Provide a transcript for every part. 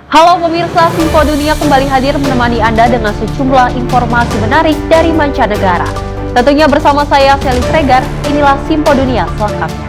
Halo pemirsa, Info Dunia kembali hadir menemani Anda dengan sejumlah informasi menarik dari mancanegara. Tentunya bersama saya, Sally Sregar, inilah Info Dunia selengkapnya.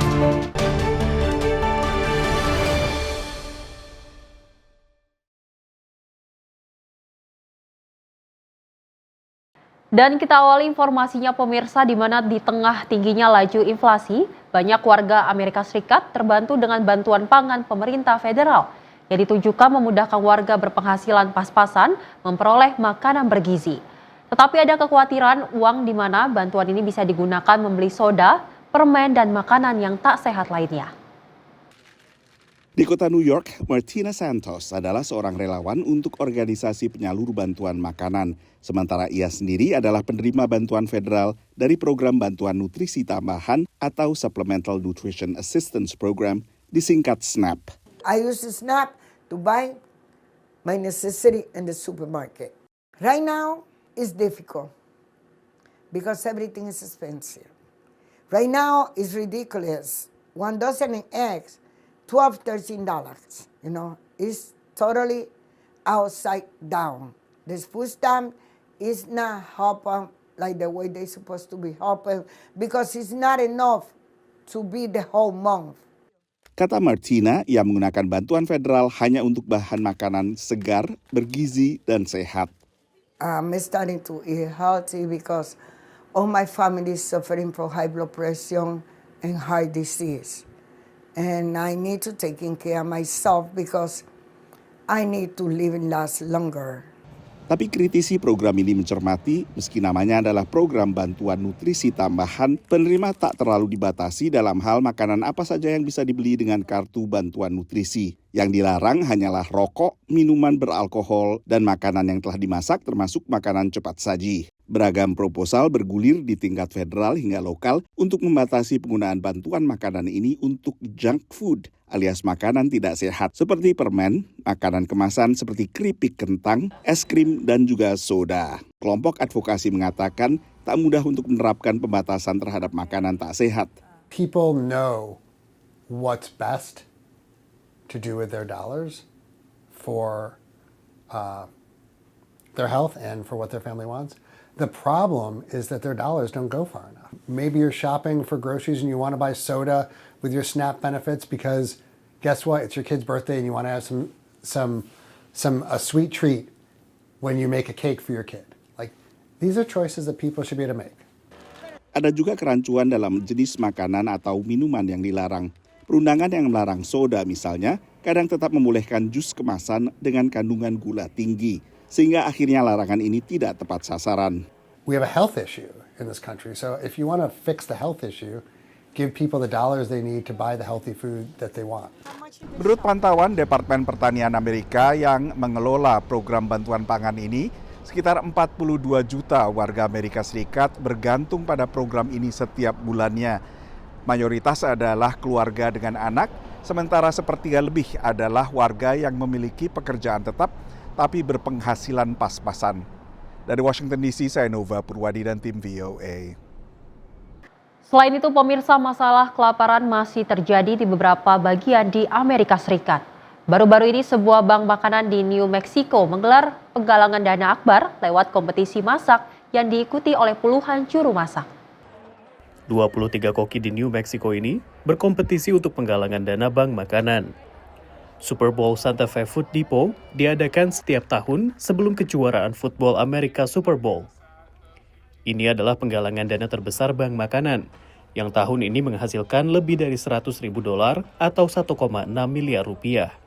Dan kita awali informasinya pemirsa, di mana di tengah tingginya laju inflasi, banyak warga Amerika Serikat terbantu dengan bantuan pangan pemerintah federal yang ditujukan memudahkan warga berpenghasilan pas-pasan memperoleh makanan bergizi. Tetapi ada kekhawatiran uang di mana bantuan ini bisa digunakan membeli soda, permen, dan makanan yang tak sehat lainnya. Di kota New York, Martina Santos adalah seorang relawan untuk organisasi penyalur bantuan makanan. Sementara ia sendiri adalah penerima bantuan federal dari program bantuan nutrisi tambahan atau Supplemental Nutrition Assistance Program, disingkat SNAP. I use SNAP to buy my necessity in the supermarket. Right now, it's difficult because everything is expensive. Right now, it's ridiculous. 1 dozen eggs, $12, $13. It's totally upside down. This food stamp is not helping like the way they're supposed to be helping because it's not enough to be the whole month. Kata Martina, ia menggunakan bantuan federal hanya untuk bahan makanan segar, bergizi, dan sehat. I'm starting to eat healthy because all my family is suffering from high blood pressure and heart disease. And I need to take care of myself because I need to live and last longer. Tapi kritisi program ini mencermati, meski namanya adalah program bantuan nutrisi tambahan, penerima tak terlalu dibatasi dalam hal makanan apa saja yang bisa dibeli dengan kartu bantuan nutrisi. Yang dilarang hanyalah rokok, minuman beralkohol, dan makanan yang telah dimasak termasuk makanan cepat saji. Beragam proposal bergulir di tingkat federal hingga lokal untuk membatasi penggunaan bantuan makanan ini untuk junk food, alias makanan tidak sehat seperti permen, makanan kemasan seperti keripik kentang, es krim, dan juga soda. Kelompok advokasi mengatakan tak mudah untuk menerapkan pembatasan terhadap makanan tak sehat. People know what's best to do with their dollars for their health and for what their family wants. The problem is that their dollars don't go far enough. Maybe you're shopping for groceries and you want to buy soda with your SNAP benefits because guess what? It's your kid's birthday and you want to have a sweet treat when you make a cake for your kid. Like, these are choices that people should be able to make. Ada juga kerancuan dalam jenis makanan atau minuman yang dilarang. Perundangan yang melarang soda misalnya, kadang tetap membolehkan jus kemasan dengan kandungan gula tinggi, sehingga akhirnya larangan ini tidak tepat sasaran. We have a health issue in this country, so if you want to fix the health issue, give people the dollars they need to buy the healthy food that they want. Menurut pantauan Departemen Pertanian Amerika yang mengelola program bantuan pangan ini, sekitar 42 juta warga Amerika Serikat bergantung pada program ini setiap bulannya. Mayoritas adalah keluarga dengan anak, sementara sepertiga lebih adalah warga yang memiliki pekerjaan tetap tapi berpenghasilan pas-pasan. Dari Washington DC, saya Nova Purwadi dan tim VOA. Selain itu pemirsa, masalah kelaparan masih terjadi di beberapa bagian di Amerika Serikat. Baru-baru ini sebuah bank makanan di New Mexico menggelar penggalangan dana akbar lewat kompetisi masak yang diikuti oleh puluhan juru masak. 23 koki di New Mexico ini berkompetisi untuk penggalangan dana bank makanan. Super Bowl Santa Fe Food Depot diadakan setiap tahun sebelum kejuaraan football Amerika Super Bowl. Ini adalah penggalangan dana terbesar bank makanan, yang tahun ini menghasilkan lebih dari $100.000 atau 1,6 miliar rupiah.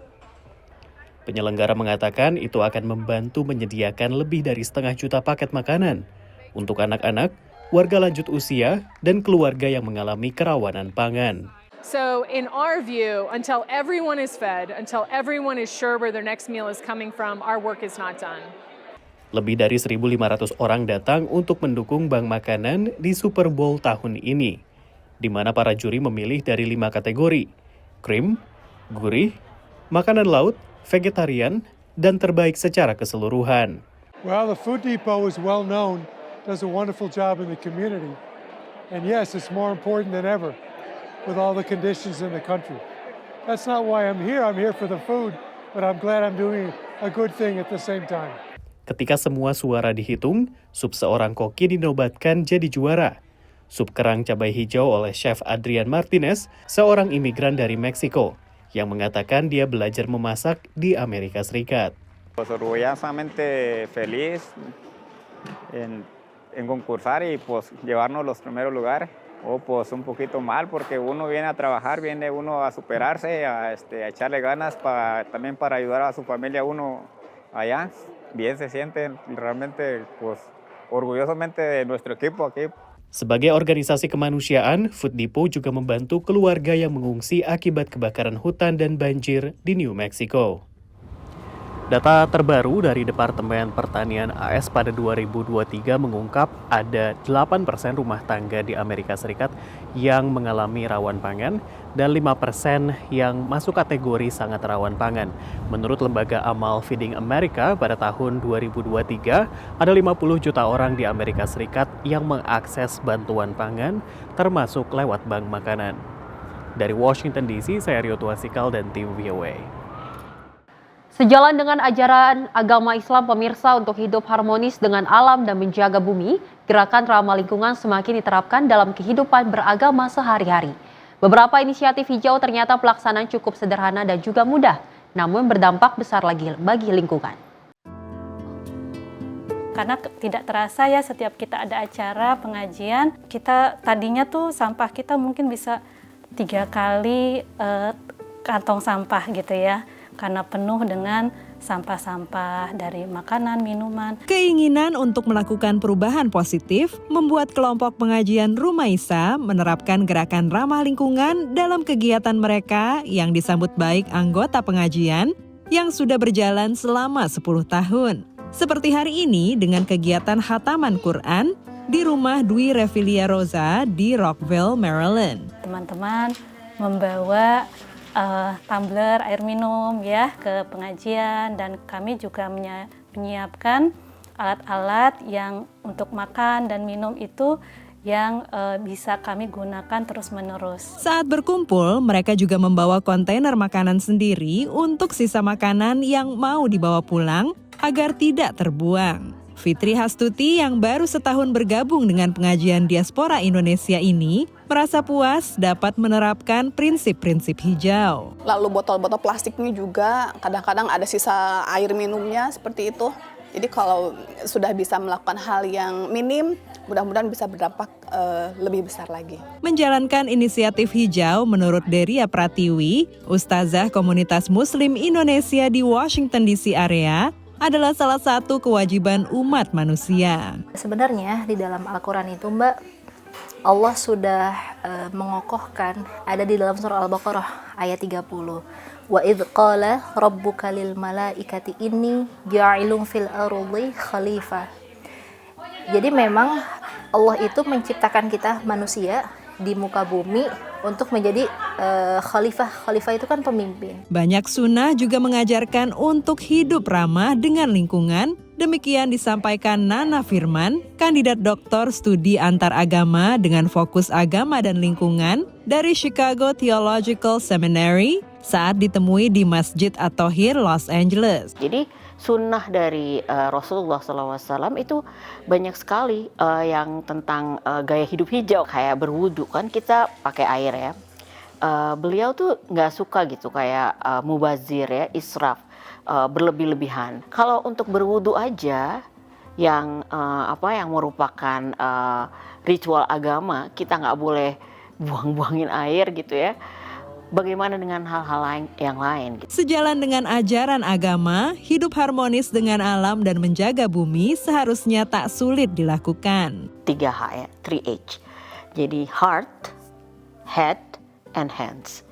Penyelenggara mengatakan itu akan membantu menyediakan lebih dari 1,5 juta paket makanan untuk anak-anak, warga lanjut usia, dan keluarga yang mengalami kerawanan pangan. So in our view, until everyone is fed, until everyone is sure where their next meal is coming from, our work is not done. Lebih dari 1.500 orang datang untuk mendukung bank makanan di Super Bowl tahun ini, di mana para juri memilih dari 5 kategori: krim, gurih, makanan laut, vegetarian, dan terbaik secara keseluruhan. Well, the Food Depot is well known, does a wonderful job in the community. And yes, it's more important than ever with all the conditions in the country. That's not why I'm here. I'm here for the food, but I'm glad I'm doing a good thing at the same time. Ketika semua suara dihitung, sup seorang koki dinobatkan jadi juara. Sup kerang cabai hijau oleh Chef Adrian Martinez, seorang imigran dari Meksiko, yang mengatakan dia belajar memasak di Amerika Serikat. Pues orgullosamente feliz en concursar y pues llevarnos los primeros lugares. O pues un poquito mal porque uno viene a trabajar, viene uno a superarse, a echarle ganas también para ayudar a su familia uno allá. Bien se siente realmente pues orgullosamente de nuestro equipo aquí. Sebagai organisasi kemanusiaan, Food Depot juga membantu keluarga yang mengungsi akibat kebakaran hutan dan banjir di New Mexico. Data terbaru dari Departemen Pertanian AS pada 2023 mengungkap ada 8% rumah tangga di Amerika Serikat yang mengalami rawan pangan dan 5% yang masuk kategori sangat rawan pangan. Menurut lembaga amal Feeding America, pada tahun 2023 ada 50 juta orang di Amerika Serikat yang mengakses bantuan pangan termasuk lewat bank makanan. Dari Washington DC, saya Rio Tuasikal dan tim VOA. Sejalan dengan ajaran agama Islam pemirsa untuk hidup harmonis dengan alam dan menjaga bumi, gerakan ramah lingkungan semakin diterapkan dalam kehidupan beragama sehari-hari. Beberapa inisiatif hijau ternyata pelaksanaan cukup sederhana dan juga mudah, namun berdampak besar lagi bagi lingkungan. Karena tidak terasa ya setiap kita ada acara pengajian, kita tadinya tuh sampah kita mungkin bisa 3 kali kantong sampah gitu ya. Karena penuh dengan sampah-sampah dari makanan, minuman. Keinginan untuk melakukan perubahan positif membuat kelompok pengajian Rumaisa menerapkan gerakan ramah lingkungan dalam kegiatan mereka yang disambut baik anggota pengajian yang sudah berjalan selama 10 tahun. Seperti hari ini dengan kegiatan khataman Quran di rumah Dwi Revilia Rosa di Rockville, Maryland. Teman-teman membawa tumbler air minum ya ke pengajian dan kami juga menyiapkan alat-alat yang untuk makan dan minum itu yang bisa kami gunakan terus-menerus. Saat berkumpul, mereka juga membawa kontainer makanan sendiri untuk sisa makanan yang mau dibawa pulang agar tidak terbuang. Fitri Hastuti yang baru setahun bergabung dengan pengajian diaspora Indonesia ini merasa puas dapat menerapkan prinsip-prinsip hijau. Lalu botol-botol plastiknya juga kadang-kadang ada sisa air minumnya seperti itu. Jadi kalau sudah bisa melakukan hal yang minim, mudah-mudahan bisa berdampak lebih besar lagi. Menjalankan inisiatif hijau menurut Deria Pratiwi, Ustazah Komunitas Muslim Indonesia di Washington DC area, adalah salah satu kewajiban umat manusia. Sebenarnya di dalam Al-Quran itu Mbak, Allah sudah mengokohkan, ada di dalam surah Al-Baqarah ayat 30. Wa idh qala rabbuka lil malaikati inni ja'ilun fil ardi khalifah. Jadi memang Allah itu menciptakan kita manusia di muka bumi untuk menjadi khalifah. Khalifah itu kan pemimpin. Banyak sunnah juga mengajarkan untuk hidup ramah dengan lingkungan. Demikian disampaikan Nana Firman, kandidat doktor studi antaragama dengan fokus agama dan lingkungan dari Chicago Theological Seminary saat ditemui di Masjid At-Thohir, Los Angeles. Jadi sunnah dari Rasulullah SAW itu banyak sekali yang tentang gaya hidup hijau. Kayak berwudu kan kita pakai air ya. Beliau tuh nggak suka gitu kayak mubazir ya, israf, berlebih-lebihan. Kalau untuk berwudu aja yang yang merupakan ritual agama, kita nggak boleh buang-buangin air gitu ya. Bagaimana dengan hal-hal yang lain? Sejalan dengan ajaran agama, hidup harmonis dengan alam dan menjaga bumi seharusnya tak sulit dilakukan. 3H ya, 3H. Jadi heart, head, and hands.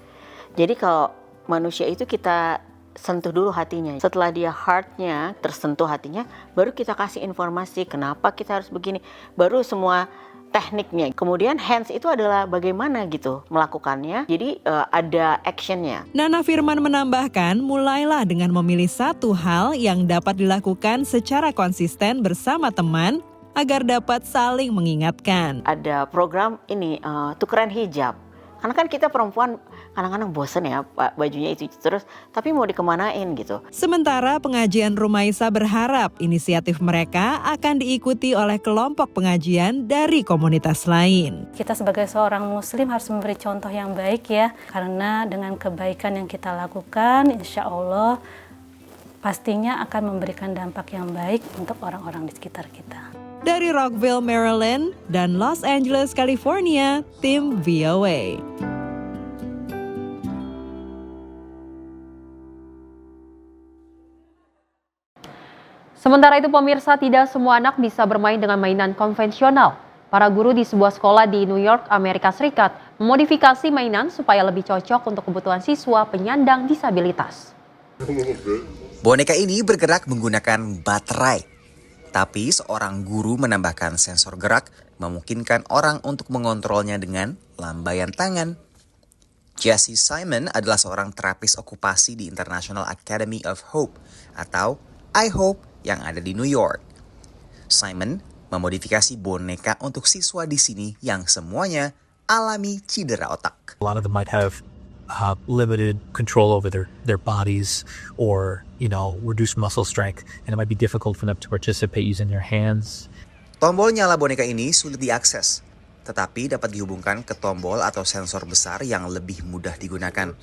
Jadi kalau manusia itu kita sentuh dulu hatinya. Setelah dia heartnya tersentuh hatinya, baru kita kasih informasi kenapa kita harus begini. Baru semua tekniknya. Kemudian hands itu adalah bagaimana gitu melakukannya. Jadi ada actionnya. Nana Firman menambahkan, mulailah dengan memilih satu hal yang dapat dilakukan secara konsisten bersama teman agar dapat saling mengingatkan. Ada program ini tukeran hijab. Karena kan kita perempuan kadang-kadang bosen ya Pak, bajunya itu terus, tapi mau dikemanain gitu. Sementara pengajian Rumaisa berharap inisiatif mereka akan diikuti oleh kelompok pengajian dari komunitas lain. Kita sebagai seorang muslim harus memberi contoh yang baik ya, karena dengan kebaikan yang kita lakukan, insya Allah pastinya akan memberikan dampak yang baik untuk orang-orang di sekitar kita. Dari Rockville, Maryland, dan Los Angeles, California, tim VOA. Sementara itu pemirsa, tidak semua anak bisa bermain dengan mainan konvensional. Para guru di sebuah sekolah di New York, Amerika Serikat, memodifikasi mainan supaya lebih cocok untuk kebutuhan siswa penyandang disabilitas. Boneka ini bergerak menggunakan baterai. Tapi seorang guru menambahkan sensor gerak memungkinkan orang untuk mengontrolnya dengan lambaian tangan. Jesse Simon adalah seorang terapis okupasi di International Academy of Hope atau I-Hope yang ada di New York. Simon memodifikasi boneka untuk siswa di sini yang semuanya alami cedera otak. A lot of them might have limited control over their bodies or, reduced muscle strength, and it might be difficult for them to participate using their hands. Tombol nyala boneka ini sulit diakses, tetapi dapat dihubungkan ke tombol atau sensor besar yang lebih mudah digunakan.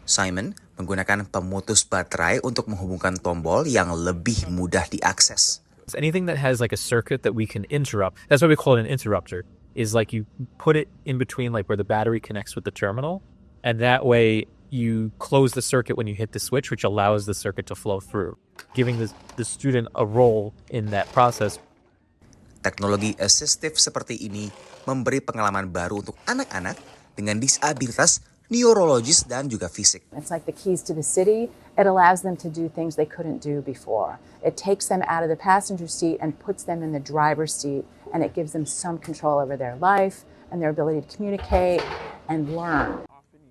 Simon menggunakan pemutus baterai untuk menghubungkan tombol yang lebih mudah diakses. Anything that has like a circuit that we can interrupt, that's what we call an interrupter, is like you put it in between like where the battery connects with the terminal, and that way you close the circuit when you hit the switch, which allows the circuit to flow through, giving the student a role in that process. Teknologi assistive seperti ini memberi pengalaman baru untuk anak-anak dengan disabilitas neurologis dan juga fisik. It's like the keys to the city. It allows them to do things they couldn't do before. It takes them out of the passenger seat and puts them in the driver's seat, and it gives them some control over their life and their ability to communicate and learn.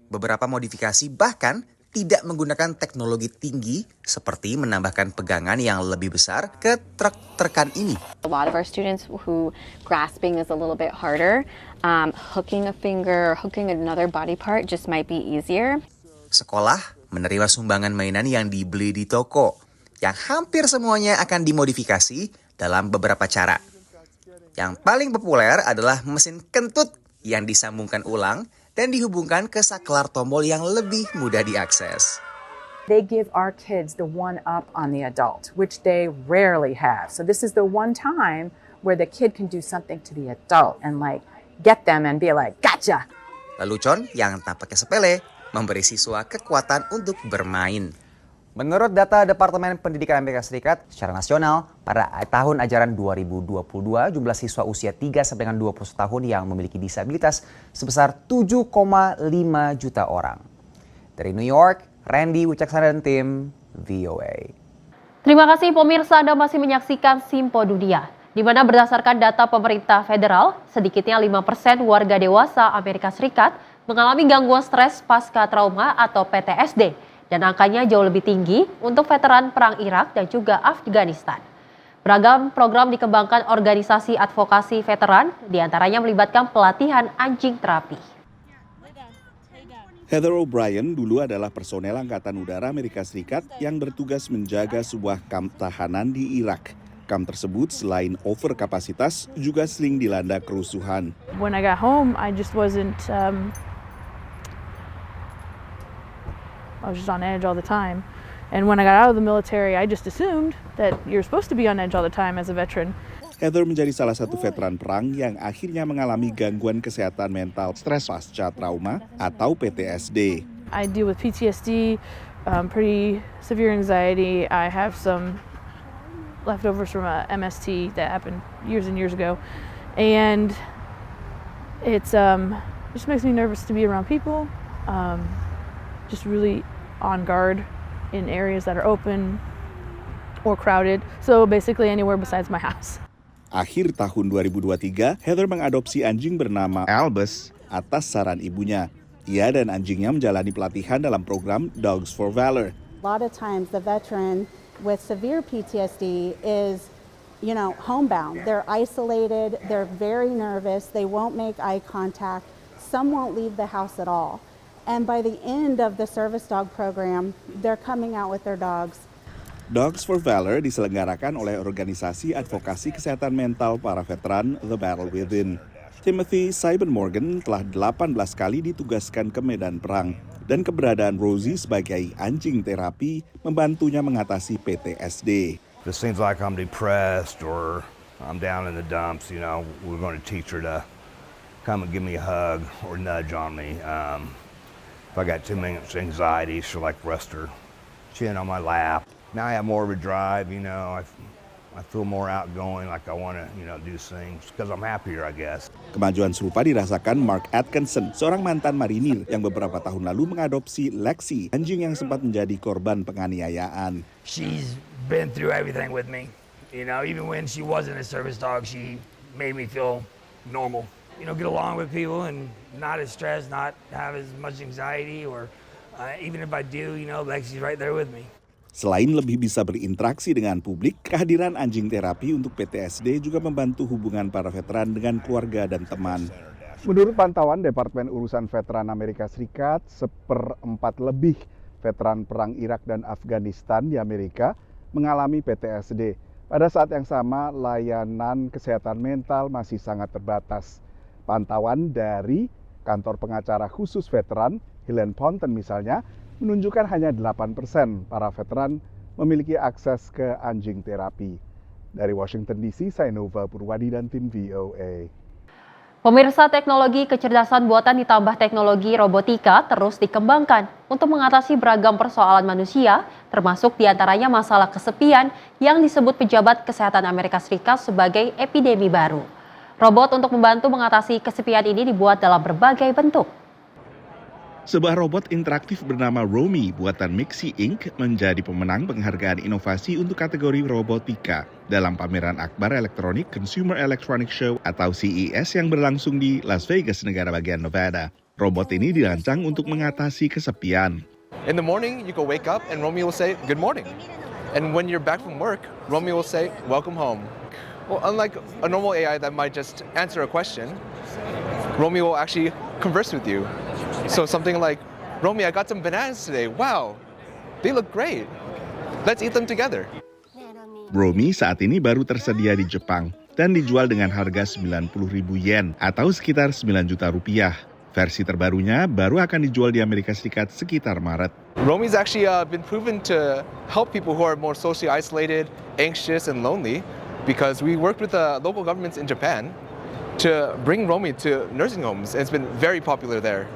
Beberapa modifikasi bahkan tidak menggunakan teknologi tinggi seperti menambahkan pegangan yang lebih besar ke truk terkan ini. A lot of our students who grasping is a little bit harder, hooking a finger, hooking another body part just might be easier. Sekolah menerima sumbangan mainan yang dibeli di toko, yang hampir semuanya akan dimodifikasi dalam beberapa cara. Yang paling populer adalah mesin kentut yang disambungkan ulang dan dihubungkan ke saklar tombol yang lebih mudah diakses. They give our kids the one up on the adult, which they rarely have. So this is the one time where the kid can do something to the adult and like get them and be like, gotcha. Lelucon yang tampaknya sepele memberi siswa kekuatan untuk bermain. Menurut data Departemen Pendidikan Amerika Serikat secara nasional, pada tahun ajaran 2022, jumlah siswa usia 3 sampai dengan 21 tahun yang memiliki disabilitas sebesar 7,5 juta orang. Dari New York, Randy Wicaksana dan tim VOA. Terima kasih pemirsa, Anda masih menyaksikan Simpo Dunia, di mana berdasarkan data pemerintah federal, sedikitnya 5% warga dewasa Amerika Serikat mengalami gangguan stres pasca trauma atau PTSD. Dan angkanya jauh lebih tinggi untuk veteran Perang Irak dan juga Afghanistan. Beragam program dikembangkan organisasi advokasi veteran, diantaranya melibatkan pelatihan anjing terapi. Heather O'Brien dulu adalah personel Angkatan Udara Amerika Serikat yang bertugas menjaga sebuah kamp tahanan di Irak. Kamp tersebut selain overkapasitas juga sering dilanda kerusuhan. When I got home, I just wasn't I was just on edge all the time. And when I got out of the military, I just assumed that you're supposed to be on edge all the time as a veteran. Heather menjadi salah satu veteran perang yang akhirnya mengalami gangguan kesehatan mental stres pasca trauma atau PTSD. I deal with PTSD, pretty severe anxiety. I have some leftovers from a MST that happened years and years ago. And it's just makes me nervous to be around people. Just really on guard in areas that are open or crowded. So basically anywhere besides my house. Akhir tahun 2023, Heather mengadopsi anjing bernama Albus atas saran ibunya. Ia dan anjingnya menjalani pelatihan dalam program Dogs for Valor. A lot of times the veteran with severe PTSD is, homebound. They're isolated, they're very nervous, they won't make eye contact. Some won't leave the house at all. And by the end of the service dog program, they're coming out with their dogs. Dogs for Valor diselenggarakan oleh organisasi advokasi kesehatan mental para veteran The Battle Within. Timothy Seibenmorgan telah 18 kali ditugaskan ke medan perang, dan keberadaan Rosie sebagai anjing terapi membantunya mengatasi PTSD. If it seems like I'm depressed or I'm down in the dumps, you know, we're going to teach her to come and give me a hug or nudge on me. If I got too much anxiety, she'll like rest her chin on my lap. Now I have more of a drive, you know, I feel more outgoing, like I want to, you know, do things because I'm happier, I guess. Kemajuan serupa dirasakan Mark Atkinson, seorang mantan marinir yang beberapa tahun lalu mengadopsi Lexi, anjing yang sempat menjadi korban penganiayaan. She's been through everything with me. You know, even when she wasn't a service dog, she made me feel normal. You know, get along with people and not as stressed, not have as much anxiety, or even if I do, you know, Lexi's right there with me. Selain lebih bisa berinteraksi dengan publik, kehadiran anjing terapi untuk PTSD juga membantu hubungan para veteran dengan keluarga dan teman. Menurut pantauan Departemen Urusan Veteran Amerika Serikat, 1/4 lebih veteran perang Irak dan Afghanistan di Amerika mengalami PTSD. Pada saat yang sama, layanan kesehatan mental masih sangat terbatas. Pantauan dari kantor pengacara khusus veteran, Helen Ponton misalnya, menunjukkan hanya 8% para veteran memiliki akses ke anjing terapi. Dari Washington DC, saya Nova Purwadi dan tim VOA. Pemirsa, teknologi kecerdasan buatan ditambah teknologi robotika terus dikembangkan untuk mengatasi beragam persoalan manusia, termasuk diantaranya masalah kesepian yang disebut pejabat kesehatan Amerika Serikat sebagai epidemi baru. Robot untuk membantu mengatasi kesepian ini dibuat dalam berbagai bentuk. Sebuah robot interaktif bernama Romy buatan Mixi Inc. menjadi pemenang penghargaan inovasi untuk kategori robotika dalam pameran Akbar Electronic Consumer Electronic Show atau CES yang berlangsung di Las Vegas, negara bagian Nevada. Robot ini dirancang untuk mengatasi kesepian. In the morning, you can wake up and Romy will say, "Good morning." And when you're back from work, Romy will say, "Welcome home." Well, unlike a normal AI that might just answer a question, Romy will actually converse with you. So something like, "Romy, I got some bananas today. Wow, they look great. Let's eat them together." Romy saat ini baru tersedia di Jepang dan dijual dengan harga 90.000 yen atau sekitar 9 juta rupiah. Versi terbarunya baru akan dijual di Amerika Serikat sekitar Maret. Romy's actually been proven to help people who are more socially isolated, anxious, and lonely because we worked with the local governments in Japan to bring Romy to nursing homes, and it's been very popular there.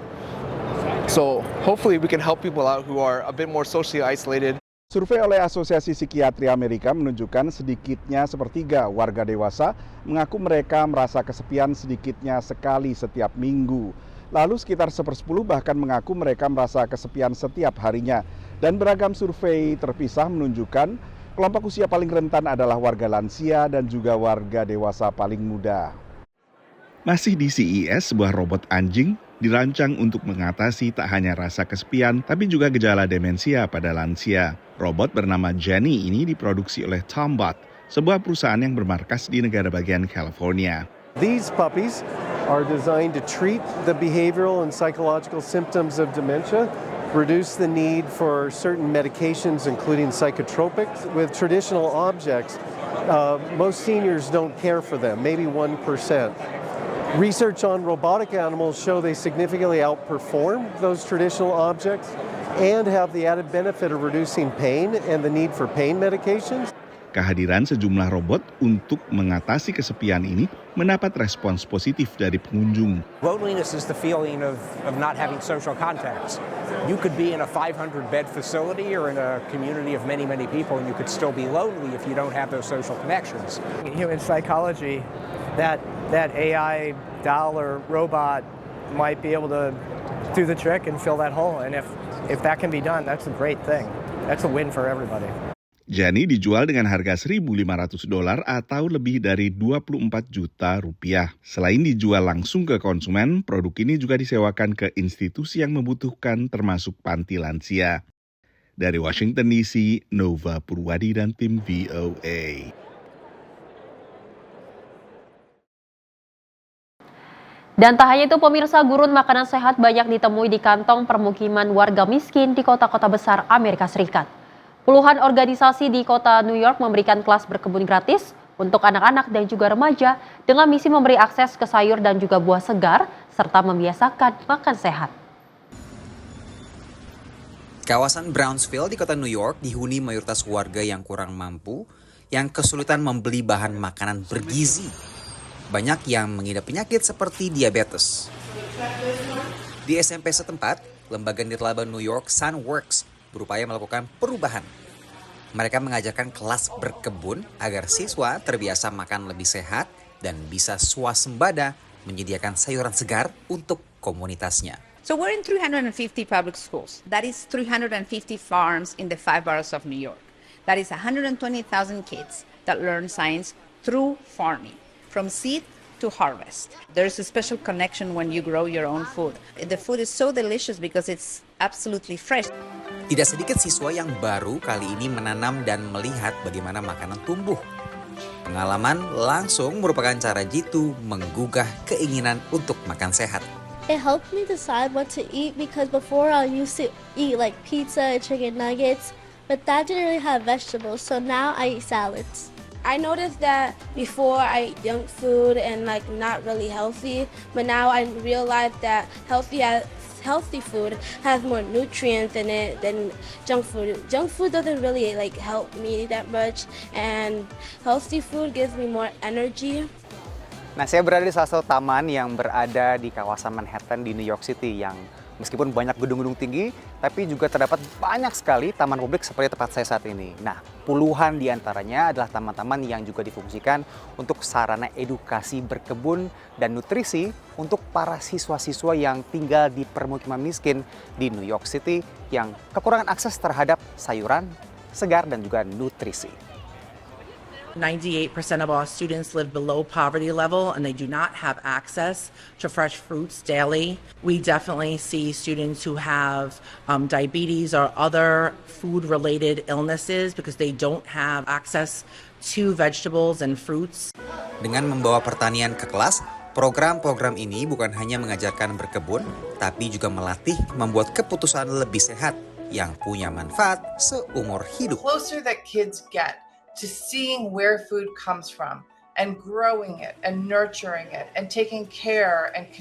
So hopefully we can help people out who are a bit more socially isolated. Survei oleh Asosiasi Psikiatri Amerika menunjukkan sedikitnya sepertiga warga dewasa mengaku mereka merasa kesepian sedikitnya sekali setiap minggu. Lalu sekitar 1/10 bahkan mengaku mereka merasa kesepian setiap harinya. Dan beragam survei terpisah menunjukkan kelompok usia paling rentan adalah warga lansia dan juga warga dewasa paling muda. Masih di CES, sebuah robot anjing dirancang untuk mengatasi tak hanya rasa kesepian, tapi juga gejala demensia pada lansia. Robot bernama Jenny ini diproduksi oleh Tombot, sebuah perusahaan yang bermarkas di negara bagian California. These puppies are designed to treat the behavioral and psychological symptoms of dementia, reduce the need for certain medications, including psychotropics. With traditional objects, most seniors don't care for them, maybe 1%. Research on robotic animals show they significantly outperform those traditional objects and have the added benefit of reducing pain and the need for pain medications. Kehadiran sejumlah robot untuk mengatasi kesepian ini mendapat respons positif dari pengunjung. Loneliness is the feeling of not having social contacts. You could be in a 500-bed facility or in a community of many, many people, and you could still be lonely if you don't have those social connections. In human psychology, that AI doll or robot might be able to do the trick and fill that hole. And if that can be done, that's a great thing. That's a win for everybody. Jenny dijual dengan harga $1.500 atau lebih dari 24 juta rupiah. Selain dijual langsung ke konsumen, produk ini juga disewakan ke institusi yang membutuhkan termasuk panti lansia. Dari Washington DC, Nova Purwadi dan tim VOA. Dan tak hanya itu pemirsa, gurun makanan sehat banyak ditemui di kantong permukiman warga miskin di kota-kota besar Amerika Serikat. Puluhan organisasi di kota New York memberikan kelas berkebun gratis untuk anak-anak dan juga remaja dengan misi memberi akses ke sayur dan juga buah segar serta membiasakan makan sehat. Kawasan Brownsville di kota New York dihuni mayoritas warga yang kurang mampu yang kesulitan membeli bahan makanan bergizi. Banyak yang mengidap penyakit seperti diabetes. Di SMP setempat, lembaga nirlaba New York Sunworks berupaya melakukan perubahan. Mereka mengajarkan kelas berkebun agar siswa terbiasa makan lebih sehat dan bisa swasembada menyediakan sayuran segar untuk komunitasnya. So we're in 350 public schools. That is 350 farms in the 5 boroughs of New York. That is 120,000 kids that learn science through farming, from seed to harvest. There's a special connection when you grow your own food. The food is so delicious because it's absolutely fresh. Tidak sedikit siswa yang baru kali ini menanam dan melihat bagaimana makanan tumbuh. Pengalaman langsung merupakan cara Jitu menggugah keinginan untuk makan sehat. It helped me decide what to eat because before I used to eat like pizza and chicken nuggets, but that didn't really have vegetables, so now I eat salads. I noticed that before I ate junk food and like not really healthy, but now I realized that healthy food has more nutrients in it than junk food. Junk food doesn't really like help me that much, and healthy food gives me more energy. Nah, saya berada di salah satu taman yang berada di kawasan Manhattan di New York City yang meskipun banyak gedung-gedung tinggi, tapi juga terdapat banyak sekali taman publik seperti tempat saya saat ini. Nah, puluhan di antaranya adalah taman-taman yang juga difungsikan untuk sarana edukasi berkebun dan nutrisi untuk para siswa-siswa yang tinggal di permukiman miskin di New York City yang kekurangan akses terhadap sayuran, segar, dan juga nutrisi. 98% of our students live below poverty level and they do not have access to fresh fruits daily. We definitely see students who have diabetes or other food-related illnesses because they don't have access to vegetables and fruits. Dengan membawa pertanian ke kelas, program-program ini bukan hanya mengajarkan berkebun, tapi juga melatih membuat keputusan lebih sehat yang punya manfaat seumur hidup. The closer that kids get to seeing where food comes from and growing it and nurturing it and taking care and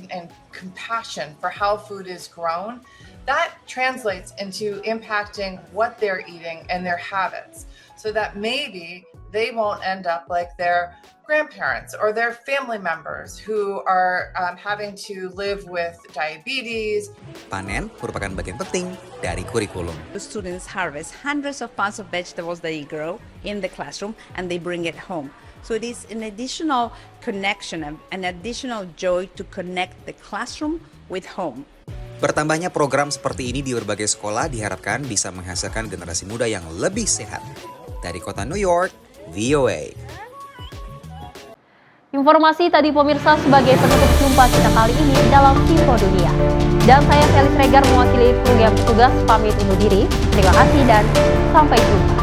compassion for how food is grown, that translates into impacting what they're eating and their habits so that maybe they won't end up like their grandparents or their family members who are having to live with diabetes. Panen merupakan bagian penting dari kurikulum. The students harvest hundreds of pounds of vegetables they grow in the classroom and they bring it home. So it is an additional connection, an additional joy to connect the classroom with home. Bertambahnya program seperti ini di berbagai sekolah diharapkan bisa menghasilkan generasi muda yang lebih sehat. Dari kota New York, VOA. Informasi tadi pemirsa sebagai penutup jumpa kita kali ini dalam Info Dunia. Dan saya Selis Regar mewakili kru yang bertugas pamit undur diri. Terima kasih dan sampai jumpa.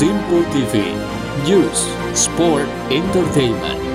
Simple TV, News, Sport, Entertainment.